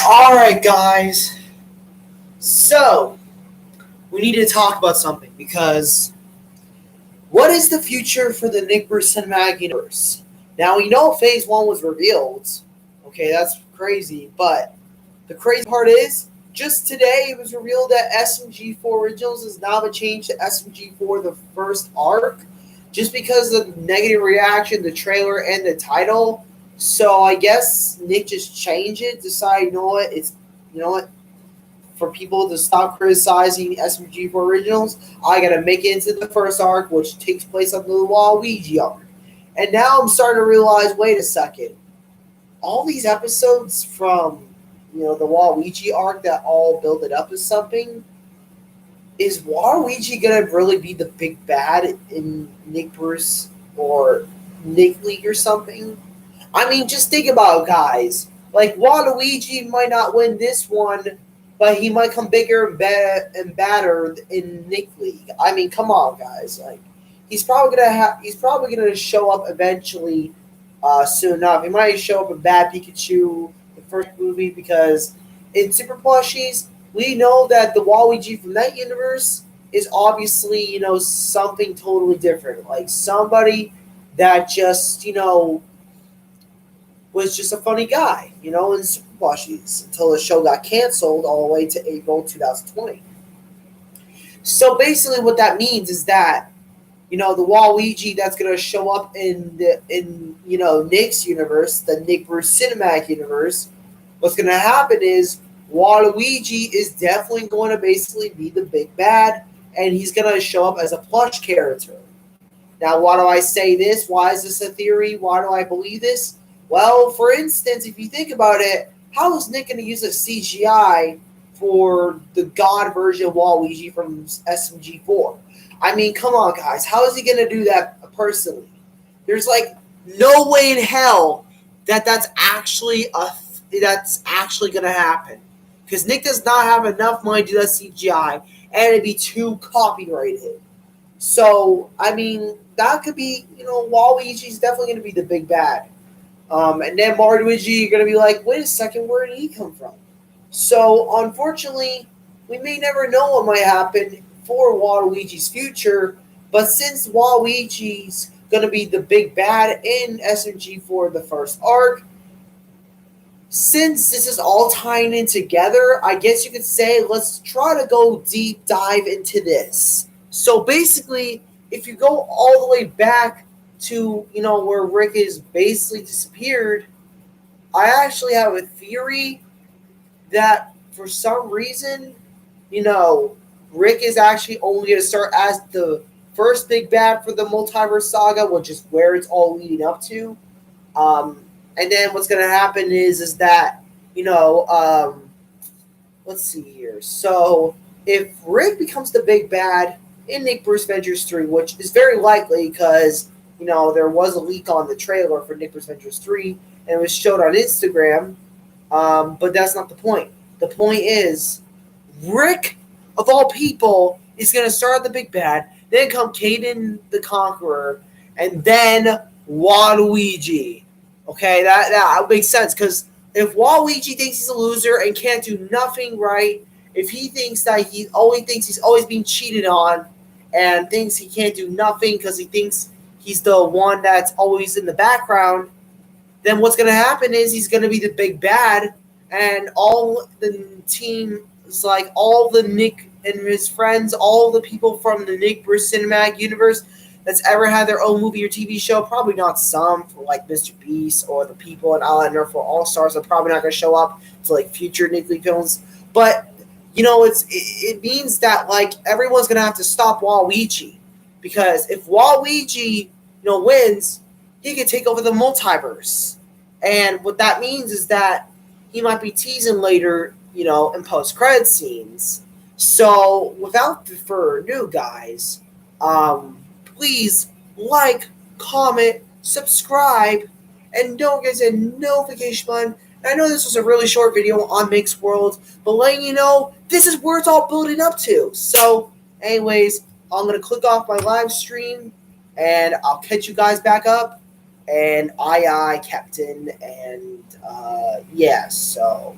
Alright, guys. So, we need to talk about something because what is the future for the Nick Bruce cinematic universe? Now, we know Phase 1 was revealed. Okay, that's crazy. But the crazy part is, just today it was revealed that SMG4 Originals has now been changed to SMG4 the first arc just because of the negative reaction, the trailer, and the title. So I guess Nick just changed it, decided, you know what, for people to stop criticizing SMG4 Originals, I gotta make it into the first arc, which takes place on the Waluigi arc. And now I'm starting to realize, wait a second, all these episodes from the Waluigi arc that all build it up as something, is Waluigi gonna really be the big bad in Nick Bruce or Nick League or something? I mean, just think about it, guys. Like, Waluigi might not win this one, but he might come bigger and badder in Nick League. I mean, come on, guys. Like, he's probably gonna show up eventually, soon enough. He might show up in Bad Pikachu, the first movie, because in Super Plushies, we know that the Waluigi from that universe is obviously, something totally different. Like, somebody that just, was just a funny guy, in Super Plushies until the show got canceled all the way to April 2020. So basically, what that means is that the Waluigi that's gonna show up in Nick's universe, the Nick Bruce cinematic universe, what's gonna happen is Waluigi is definitely going to basically be the big bad, and he's gonna show up as a plush character. Now, why do I say this? Why is this a theory? Why do I believe this? Well, for instance, if you think about it, how is Nick going to use a CGI for the God version of Waluigi from SMG4? I mean, come on, guys. How is he going to do that personally? There's like no way in hell that's actually going to happen, because Nick does not have enough money to do that CGI, and it'd be too copyrighted. So, I mean, that could be, Waluigi's definitely going to be the big bad. And then Waluigi, you're going to be like, wait a second, where did he come from? So, unfortunately, we may never know what might happen for Waluigi's future, but since Waluigi's going to be the big bad in SMG4 the first arc, since this is all tying in together, I guess you could say, let's try to go deep dive into this. So basically, if you go all the way back to, where Rick is basically disappeared, I actually have a theory that for some reason, Rick is actually only going to start as the first big bad for the Multiverse Saga, which is where it's all leading up to. And then what's going to happen is that, let's see here. So if Rick becomes the big bad in Nick Bruce Ventures 3, which is very likely because, there was a leak on the trailer for Nick Bruce Ventures 3, and it was showed on Instagram, but that's not the point. The point is, Rick, of all people, is going to start the big bad, then come Kaden the Conqueror, and then Waluigi. Okay, that makes sense, because if Waluigi thinks he's a loser and can't do nothing right, if he thinks that he always thinks he's always being cheated on and thinks he can't do nothing because he thinks he's the one that's always in the background, then what's going to happen is he's going to be the big bad, and all the team is like all the Nick and his friends, all the people from the Nick Bruce cinematic universe that's ever had their own movie or TV show, probably not some, for like Mr. Beast or the people in Islander for All Stars are probably not going to show up to like future Nick League films. But, it means that like everyone's going to have to stop Waluigi, because if Waluigi, wins, he can take over the multiverse. And what that means is that he might be teasing later, in post-credit scenes. So without further ado, guys, please like, comment, subscribe, and don't forget to hit the notification button. I know this was a really short video on Micks World, but letting you know, this is where it's all building up to. So, anyways, I'm going to click off my live stream, and I'll catch you guys back up. And Captain, and, so...